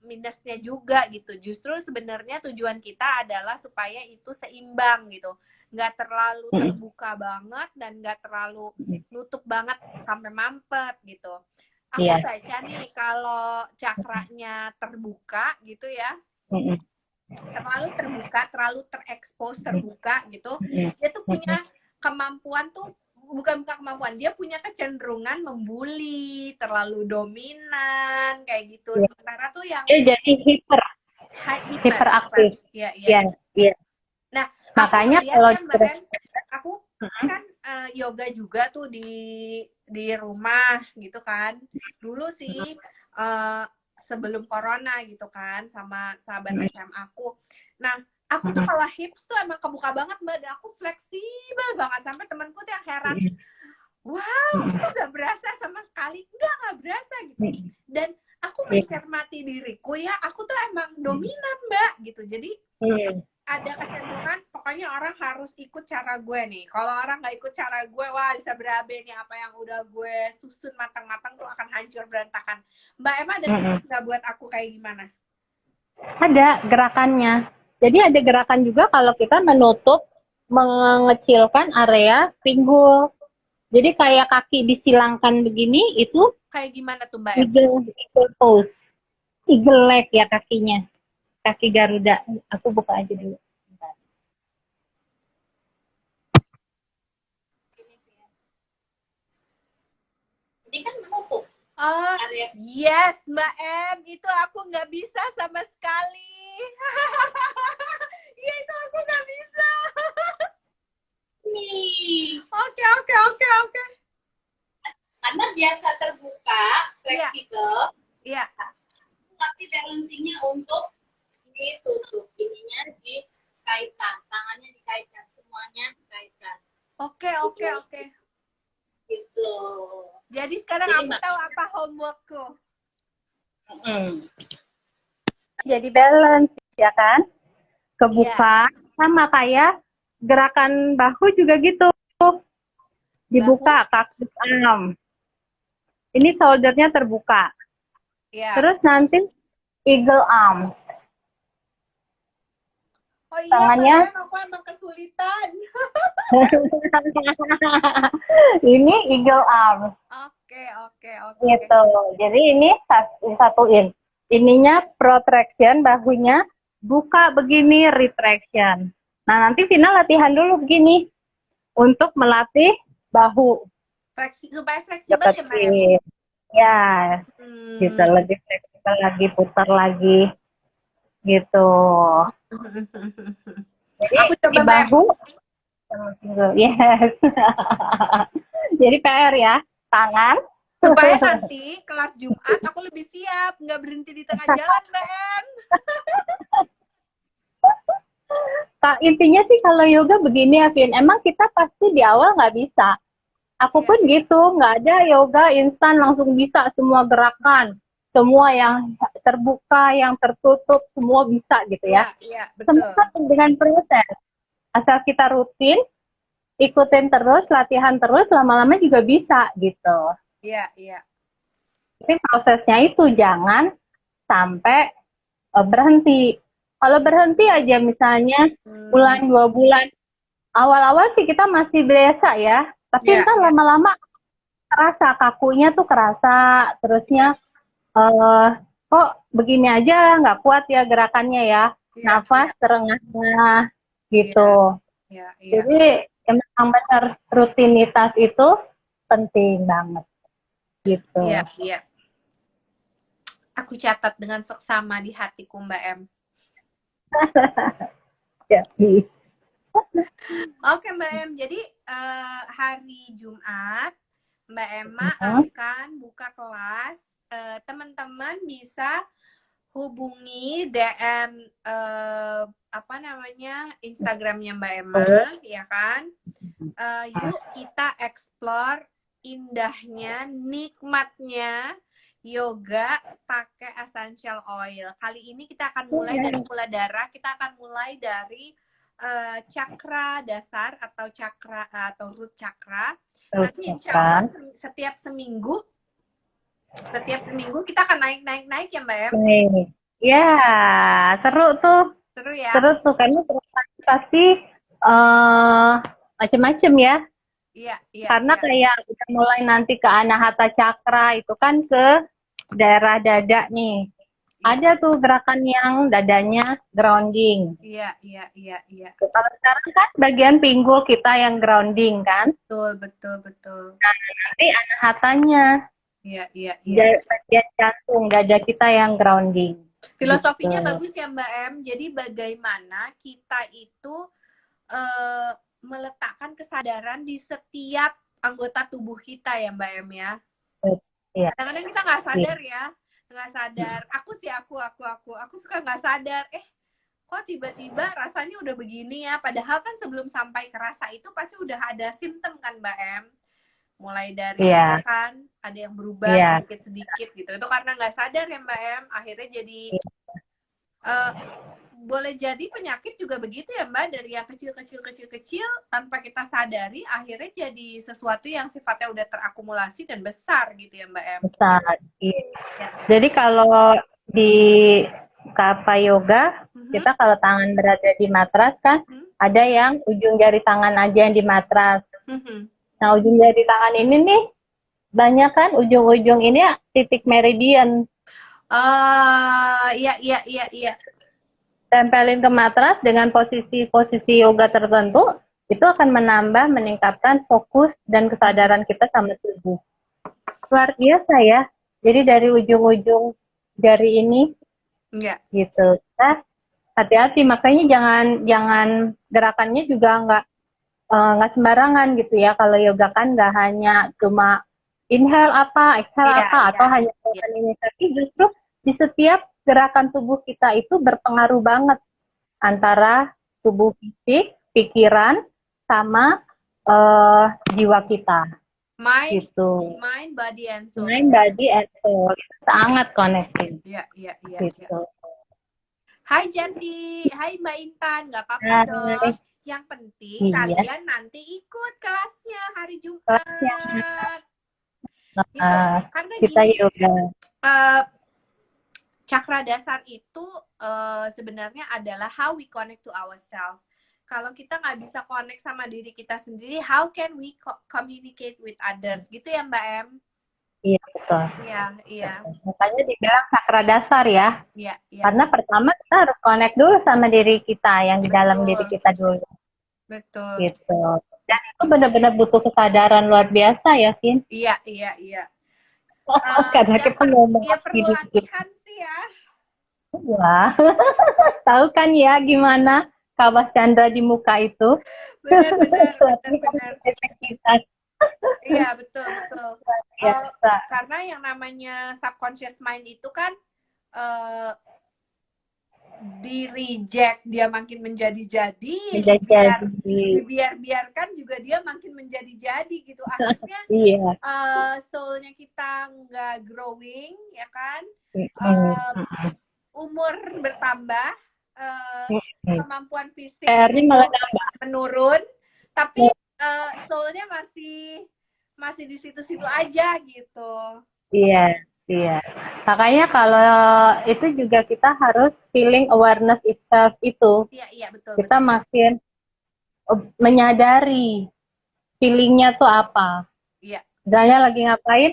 minusnya juga gitu. Justru sebenarnya tujuan kita adalah supaya itu seimbang gitu, nggak terlalu terbuka banget dan nggak terlalu nutup banget sampai mampet gitu. Aku baca nih kalau cakranya terbuka gitu ya, terlalu terbuka, terlalu terekspos terbuka gitu, dia tuh punya kemampuan tuh, bukan kemampuan, dia punya kecenderungan membuli, terlalu dominan kayak gitu. Sementara tuh yang dia jadi hiperaktif. Iya. Nah, makanya kalau ya, Mbak M, aku kan yoga juga tuh di rumah gitu kan. Dulu sih sebelum corona gitu kan, sama sahabat SMA aku. Nah, aku tuh kalau hips tuh emang kebuka banget Mbak, dan aku fleksibel banget, sampai temanku tuh yang heran, wow, itu gak berasa sama sekali. Gak berasa gitu. Dan aku mencermati diriku ya, aku tuh emang dominan Mbak gitu. Jadi ada kecenderungan pokoknya orang harus ikut cara gue nih. Kalau orang nggak ikut cara gue, wah bisa berabe nih, apa yang udah gue susun matang-matang tuh akan hancur berantakan. Mbak Emma ada tips nggak buat aku kayak gimana? Ada gerakannya. Jadi ada gerakan juga kalau kita menutup, mengecilkan area pinggul. Jadi kayak kaki disilangkan begini, itu kayak gimana tuh Mbak Emma? Eagle pose. Eagle leg ya kakinya. Kaki Garuda. Aku buka aja dulu. Ini kan menutup. Oh, yes Mbak M, itu aku nggak bisa sama sekali. Iya, itu aku nggak bisa. Oke. Karena biasa terbuka, fleksibel. Iya. Tapi balancingnya untuk ditutup, ininya dikaitkan, tangannya dikaitkan, semuanya dikaitkan. Oke. Gitu. Jadi sekarang aku tahu apa homeworkku. Jadi balance ya kan, kebuka, sama kayak gerakan bahu juga gitu, dibuka kaki arm. Ini shouldernya terbuka. Terus nanti eagle arms. Oh iya, tangannya aku emang kesulitan. Ini eagle arms. Oke. Gitu. Jadi ini disatuin. Ininya protraction bahunya, buka begini retraction. Nah, nanti Vina latihan dulu begini untuk melatih bahu. Supaya fleksibel ya, Mbak? Ya, gitu, lebih fleksibel lagi, putar lagi. Gitu. Jadi aku coba di bahu, yes. Jadi PR ya, tangan. Supaya nanti kelas Jumat aku lebih siap, nggak berhenti di tengah jalan, Mbak Em. Intinya sih kalau yoga begini ya, Vin. Emang kita pasti di awal nggak bisa. Aku pun gitu, nggak ada yoga instan langsung bisa semua gerakan. Semua yang terbuka, yang tertutup, semua bisa gitu ya. Iya, betul. Semua dengan proses. Asal kita rutin, ikutin terus, latihan terus, lama-lama juga bisa gitu. Iya. Tapi prosesnya itu jangan sampai berhenti. Kalau berhenti aja misalnya bulan 2 bulan, awal-awal sih kita masih biasa ya, tapi entar lama-lama kerasa kakunya tuh kerasa, terusnya kok begini aja nggak kuat ya gerakannya ya, nafas terengah-engah gitu. Jadi emang benar rutinitas itu penting banget gitu. Iya. Aku catat dengan seksama di hatiku, Mbak M. Oke, Mbak M. Jadi hari Jumat Mbak Emma akan buka kelas. Teman-teman bisa hubungi DM Instagramnya Mbak Emma, ya kan? Yuk kita explore indahnya, nikmatnya yoga pakai essential oil. Kali ini kita akan mulai dari Muladhara. Kita akan mulai dari cakra dasar atau cakra atau root cakra. Nanti insya Allah setiap seminggu kita akan naik ya Mbak Em. Ya, seru tuh. Seru ya. Seru tuh karena pasti macem-macem ya. Iya. Karena kayak kita mulai nanti ke Anahata Cakra itu kan ke daerah dada nih. Ada tuh gerakan yang dadanya grounding. Iya. Kalau sekarang kan bagian pinggul kita yang grounding kan. Betul. Nah, nanti Anahatanya. Iya. Bagian jantung dada kita yang grounding. Filosofinya gitu. bagus ya Mbak M. Jadi bagaimana kita itu meletakkan kesadaran di setiap anggota tubuh kita ya Mbak M ya. Iya. Kadang-kadang kita nggak sadar ya, nggak sadar. Aku suka nggak sadar. Kok tiba-tiba rasanya udah begini ya. Padahal kan sebelum sampai ke rasa itu pasti udah ada simptom kan Mbak M. Mulai dari kan ada yang berubah sedikit-sedikit gitu. Itu karena nggak sadar ya Mbak M. Akhirnya jadi boleh jadi penyakit juga begitu ya Mbak, dari yang kecil tanpa kita sadari akhirnya jadi sesuatu yang sifatnya udah terakumulasi dan besar gitu ya Mbak M. Besar. Iya. Ya. Jadi kalau di Kapha Yoga kita kalau tangan berada di matras kan ada yang ujung jari tangan aja yang di matras. Nah ujung jari tangan ini nih banyak kan ujung-ujung ini titik meridian. Iya. Tempelin ke matras dengan posisi yoga tertentu, itu akan meningkatkan fokus dan kesadaran kita sama tubuh. Luar biasa ya. Jadi dari ujung-ujung jari ini, gitu. Nah, hati-hati, makanya jangan gerakannya juga nggak sembarangan gitu ya. Kalau yoga kan nggak hanya cuma inhale exhale atau hanya ini, tapi justru di setiap gerakan tubuh kita itu berpengaruh banget antara tubuh fisik, pikiran, sama jiwa kita. Mind, body, and soul. Mind, body, and soul. Sangat connected. Iya. Gitu. Hai Jati, hai Mbak Intan, nggak apa-apa dong. Yang penting kalian nanti ikut kelasnya hari Jumat. Gitu. Karena kita yoga. Cakra dasar itu sebenarnya adalah how we connect to ourselves. Kalau kita nggak bisa connect sama diri kita sendiri, how can we communicate with others? Gitu ya Mbak M? Iya, betul. Iya. Makanya dibilang cakra dasar ya. Iya. Karena pertama kita harus connect dulu sama diri kita, yang di dalam diri kita dulu. Betul. Gitu. Dan itu benar-benar butuh kesadaran luar biasa ya, Vin? Iya. Karena kita ngomong perlu latihan sih ya. Wah, tahu kan ya gimana Kawas Chandra di muka itu? Benar. Iya, betul. Karena yang namanya subconscious mind itu kan di reject dia makin menjadi-jadi, dibiarkan juga dia makin menjadi-jadi gitu. Akhirnya soulnya kita nggak growing, ya kan? Umur bertambah, kemampuan fisik menurun, tapi soulnya masih di situ-situ aja gitu. Iya. Makanya kalau itu juga kita harus feeling awareness itself itu. Iya, betul. Kita makin menyadari feelingnya tuh apa. Iya. Misalnya lagi ngapain,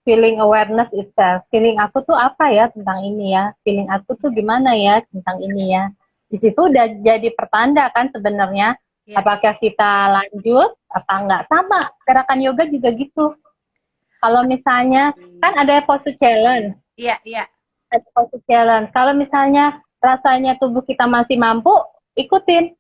feeling awareness itself. Feeling aku tuh apa ya tentang ini ya. Feeling aku tuh gimana ya tentang ini ya. Di situ udah jadi pertanda kan sebenarnya. Iya. Apakah kita lanjut apa enggak. Sama gerakan yoga juga gitu. Kalau misalnya, kan ada pose challenge. Iya. Ada pose challenge. Kalau misalnya rasanya tubuh kita masih mampu, ikutin.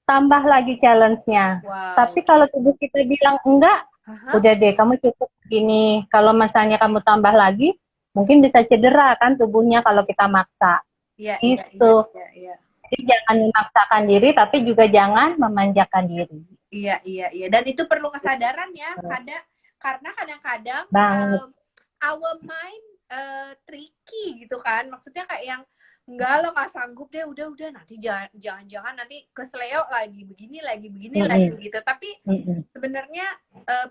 Tambah lagi challenge-nya. Wow. Tapi kalau tubuh kita bilang enggak, udah deh, kamu cukup gini. Kalau misalnya kamu tambah lagi, mungkin bisa cedera kan tubuhnya kalau kita maksa. Iya. Jadi jangan memaksakan diri, tapi juga jangan memanjakan diri. Iya. Dan itu perlu kesadaran ya, karena kadang-kadang our mind tricky gitu kan. Maksudnya kayak yang enggak lo nggak sanggup deh, udah nanti jangan-jangan nanti kesleo lagi begini lagi gitu. Tapi sebenarnya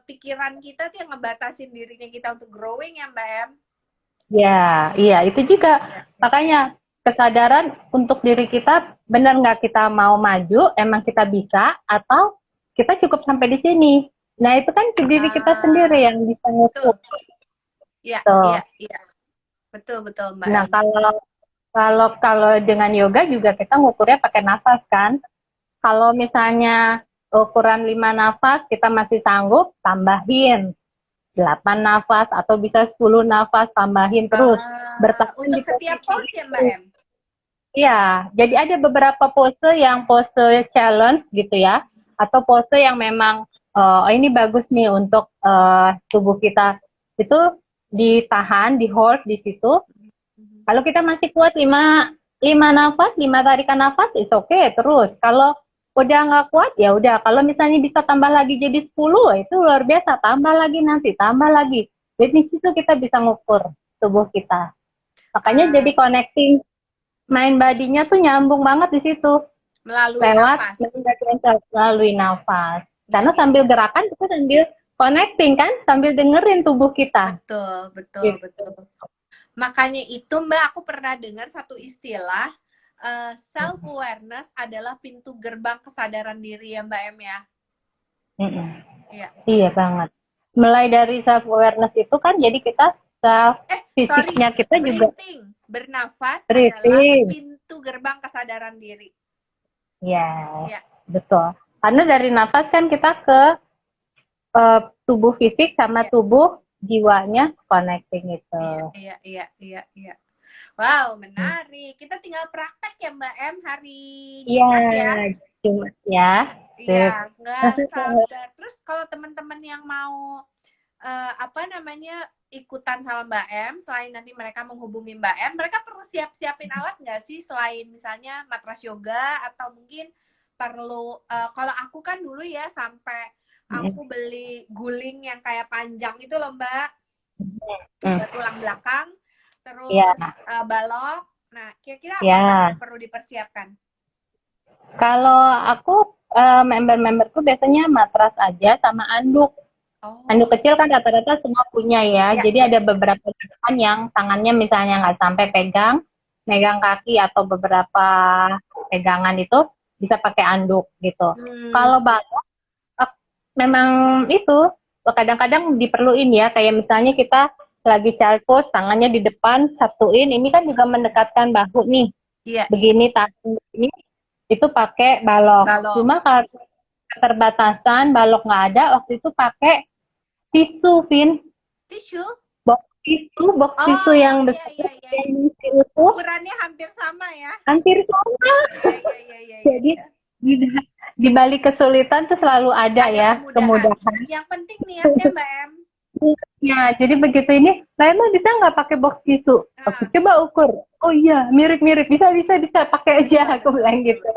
pikiran kita tuh yang ngebatasin dirinya kita untuk growing ya Mbak Em. Ya, iya itu juga. Makanya kesadaran untuk diri kita, benar nggak kita mau maju, emang kita bisa, atau kita cukup sampai di sini. Nah itu kan ke diri kita sendiri yang bisa ngukur. Iya, iya. Betul Mbak Nah Em. kalau dengan yoga juga kita ngukurnya pakai nafas kan. Kalau misalnya ukuran 5 nafas kita masih sanggup, tambahin 8 nafas atau bisa 10 nafas, tambahin terus. Bertahan Untuk di setiap pose ya Mbak Em? Iya, jadi ada beberapa pose yang pose challenge gitu ya, atau pose yang memang ini bagus nih untuk tubuh kita itu ditahan, di hold di situ. Kalau kita masih kuat 5 nafas, 5 tarikan nafas, it's okay terus. Kalau udah nggak kuat ya udah. Kalau misalnya bisa tambah lagi jadi 10, itu luar biasa. Tambah lagi nanti, tambah lagi. Jadi di situ kita bisa ngukur tubuh kita. Makanya jadi connecting mind body-nya tuh nyambung banget di situ. Melalui nafas. Melalui nafas. Karena sambil gerakan kita sambil connecting kan, sambil dengerin tubuh kita. Betul. Makanya itu Mbak, aku pernah dengar satu istilah, self awareness adalah pintu gerbang kesadaran diri ya Mbak Em ya. Iya banget. Mulai dari self awareness itu kan jadi kita fisiknya kita juga bernafas adalah pintu gerbang kesadaran diri. Ya, betul. Karena dari nafas kan kita ke tubuh fisik sama tubuh jiwanya connecting itu. Iya. Wow, menarik. Kita tinggal praktek ya Mbak Em hari Jumat ya. Jumat ya. Iya, nggak sabar. Terus kalau teman-teman yang mau ikutan sama Mbak Em, selain nanti mereka menghubungi Mbak Em, mereka perlu siapin alat nggak sih selain misalnya matras yoga atau mungkin perlu kalau aku kan dulu ya sampai aku beli guling yang kayak panjang itu loh Mbak, tulang belakang, terus balok. Nah, kira-kira apa yang perlu dipersiapkan? Kalau aku member-memberku biasanya matras aja sama anduk. Anduk kecil kan rata-rata semua punya ya. Jadi ada beberapa gerakan yang tangannya misalnya nggak sampai megang kaki atau beberapa pegangan itu bisa pakai anduk gitu. Kalau balok memang itu kadang-kadang diperluin ya, kayak misalnya kita lagi child pose, tangannya di depan satuin, ini kan juga mendekatkan bahu nih. Begini tangan ini itu pakai balok. Cuma kalau keterbatasan balok nggak ada, waktu itu pakai tisu, Vin. Tisu? Box tisu yang besar, yang utuh. Ukurannya hampir sama ya? Hampir sama. Jadi di balik kesulitan tuh selalu ada ya kemudahan. Yang penting niatnya Mbak Em. Ya, jadi begitu ini, emang bisa nggak pakai box tisu? Aku coba ukur. Oh iya, mirip-mirip, bisa pakai aja, aku bilang gitu.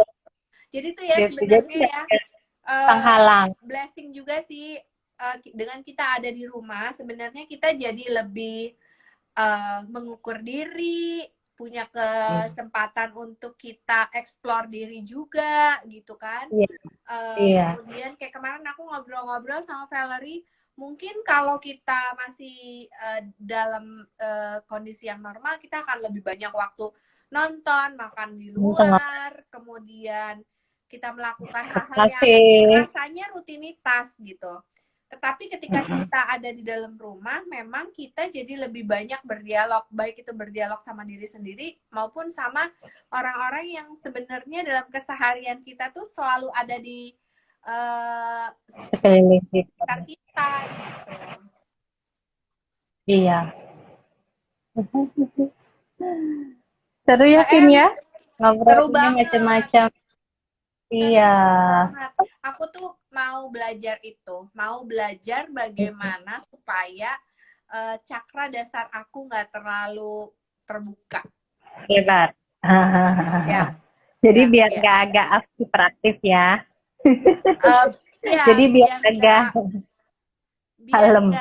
Jadi tuh ya sebenarnya ya penghalang. Blessing juga sih dengan kita ada di rumah, sebenarnya kita jadi lebih mengukur diri, punya kesempatan untuk kita explore diri juga gitu kan. Kemudian kayak kemarin aku ngobrol-ngobrol sama Valerie, mungkin kalau kita masih dalam kondisi yang normal, kita akan lebih banyak waktu nonton, makan di luar, kemudian kita melakukan hal-hal yang rasanya rutinitas gitu. Tetapi ketika kita ada di dalam rumah, memang kita jadi lebih banyak berdialog, baik itu berdialog sama diri sendiri maupun sama orang-orang yang sebenarnya dalam keseharian kita tuh selalu ada di sekitar kita gitu. Iya. Seru ya, Vin ya? Ngobrolnya macam-macam. Iya. Aku tuh mau belajar bagaimana supaya cakra dasar aku nggak terlalu terbuka. Hebat. Jadi biar nggak agak hiperaktif ya. Jadi biar agak kalem.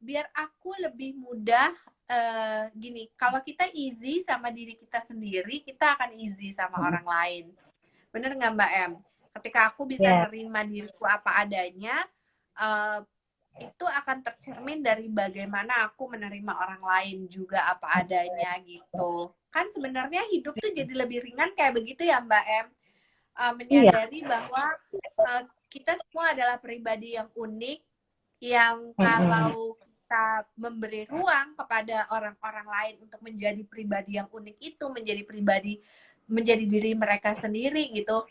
biar aku lebih mudah gini, kalau kita easy sama diri kita sendiri, kita akan easy sama orang lain. Bener nggak Mbak Em? Ketika aku bisa Ya. nerima diriku apa adanya, itu akan tercermin dari bagaimana aku menerima orang lain juga apa adanya gitu. Kan sebenarnya hidup tuh jadi lebih ringan kayak begitu ya Mbak Em. Iya. Menyadari bahwa kita semua adalah pribadi yang unik, yang kalau kita memberi ruang kepada orang-orang lain untuk menjadi pribadi yang unik itu, menjadi diri mereka sendiri gitu,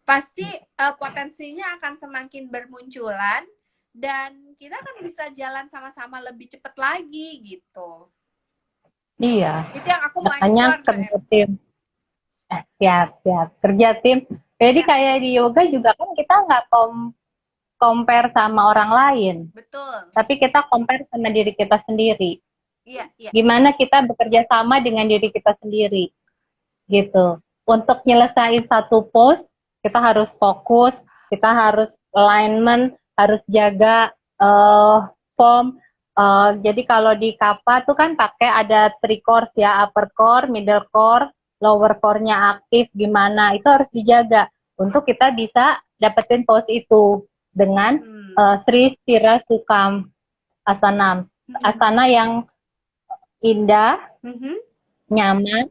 pasti potensinya akan semakin bermunculan dan kita akan bisa jalan sama-sama lebih cepat lagi gitu. Iya. Itu yang aku mau Makanya explore, kerja tim. Siap. Kerja tim. Jadi kayak di yoga juga kan kita nggak compare sama orang lain. Betul. Tapi kita compare sama diri kita sendiri. Iya. Gimana kita bekerja sama dengan diri kita sendiri. Gitu. Untuk nyelesain satu post, kita harus fokus, kita harus alignment, harus jaga form. Jadi kalau di kappa tuh kan pakai ada 3 cores ya, upper core, middle core, lower core-nya aktif gimana, itu harus dijaga untuk kita bisa dapetin pose itu dengan Sri Stira Sukam Asana. Asana yang indah, nyaman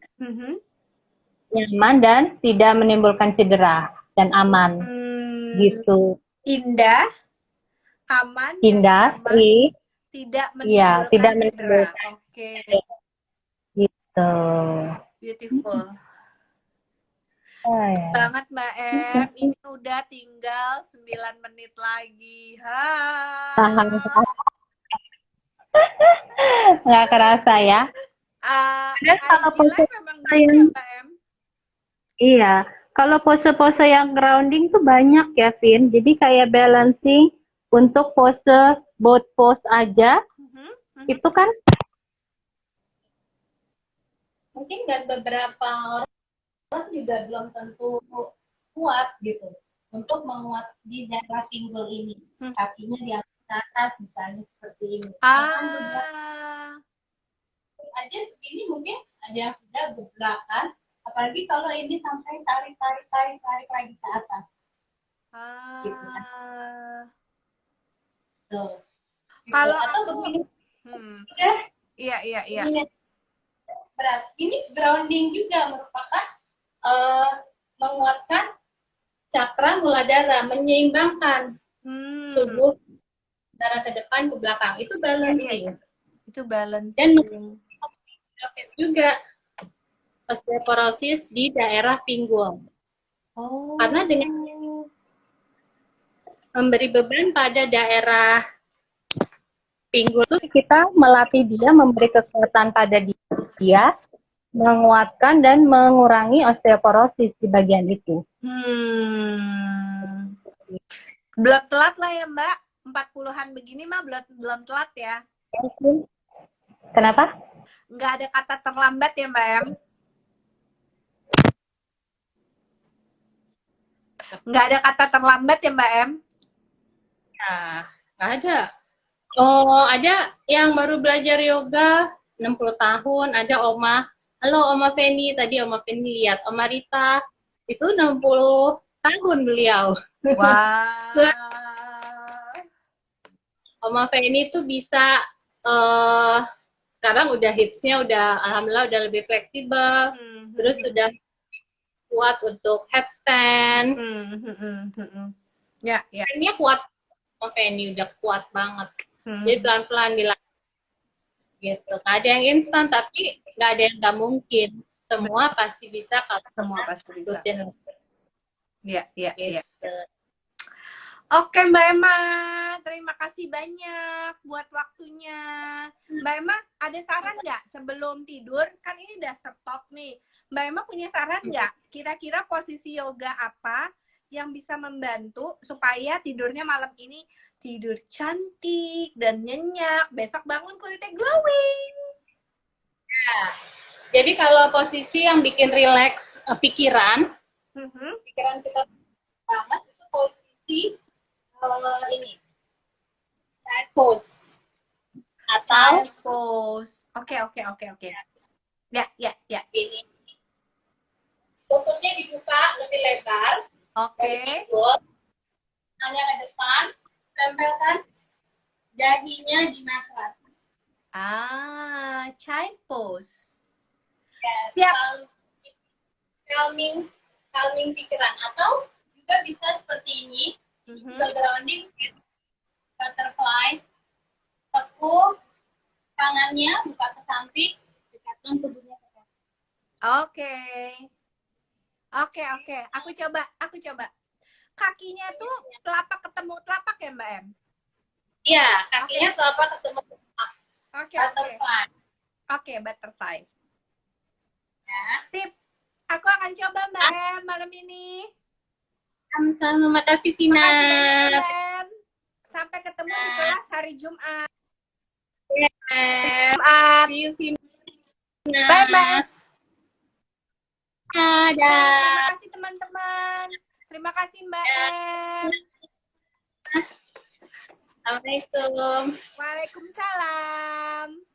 dan tidak menimbulkan cedera dan aman. Gitu. Indah, aman, Indah, dan Sri, tidak iya, menimbulkan tidak cedera. menimbulkan. Oke. Gitu. Beautiful. Ya. Banget Mbak Em, ini udah tinggal 9 menit lagi. Nggak kerasa ya. Kalau IG Live memang gitu ya Mbak Em? Iya, kalau pose-pose yang grounding tuh banyak ya, Vin. Jadi kayak balancing untuk pose, both pose aja, itu kan mungkin dan beberapa orang juga belum tentu kuat gitu untuk menguat di daerah pinggul ini, kakinya diangkat ke atas misalnya seperti ini. Aja segini mungkin ada yang sudah bergerakan, apalagi kalau ini sampai tarik lagi ke atas. Gitu kan. Tuh. Kalau atau aku begini, iya. Ini berat. Ini grounding juga merupakan menguatkan cakra muladhara, menyeimbangkan tubuh darah ke depan ke belakang. Itu balancing. Iya. Itu balancing. Dan osteoporosis juga, osteoporosis di daerah pinggul. Karena dengan memberi beban pada daerah pinggul, kita melatih dia, memberi kekuatan pada dia, menguatkan dan mengurangi osteoporosis di bagian itu. Belum telat lah ya Mbak, 40-an begini mah belum telat ya. Kenapa? Nggak ada kata terlambat ya Mbak Em? Nggak ada kata terlambat ya Mbak Em? Ya, nggak ada. Oh, ada yang baru belajar yoga 60 tahun, ada Oma. Halo Oma Feni, tadi Oma Feni lihat. Oma Rita, itu 60 tahun beliau. Wah. Oma Feni itu bisa, sekarang udah hipsnya udah, alhamdulillah udah lebih fleksibel. Terus sudah kuat untuk headstand. Ya. Ini kuat, Oma Feni udah kuat banget. Jadi pelan-pelan dilakukan gitu. Nggak ada yang instan, tapi nggak ada yang nggak mungkin. Semua pasti bisa kalau semua pasti bisa. Rutin. Iya. Gitu. Oke Mbak Emma, terima kasih banyak buat waktunya. Mbak Emma, ada saran nggak sebelum tidur? Kan ini udah stop nih. Mbak Emma punya saran nggak? Kira-kira posisi yoga apa yang bisa membantu supaya tidurnya malam ini tidur cantik dan nyenyak, besok bangun kulitnya glowing. Ya. Jadi kalau posisi yang bikin rileks pikiran kita banget itu posisi ini, side pose. atau Child pose. Oke. Ya. ini. Lututnya dibuka lebih lebar. Oke. Tangannya ke depan, tempelkan dahinya di matras. Child pose. Ya, Siap. calming pikiran. Atau juga bisa seperti ini, juga grounding, butterfly, tekuk tangannya, buka ke samping, dekatkan tubuhnya ke atas. Oke. Aku coba. Kakinya tuh telapak ketemu telapak ya, Mbak Em? Iya, kakinya telapak ketemu Oke. butterfly. Oke, butterfly. Ya. Sip. Aku akan coba, Mbak Em, malam ini. Sama-sama, makasih Tina. Makasih banyak, Mbak Em. Sampai ketemu di kelas hari Jumat. See you, Tina. Bye, Mbak Em. Dadah. Terima kasih, teman-teman. Terima kasih, Mbak Em. Assalamualaikum. Waalaikumsalam.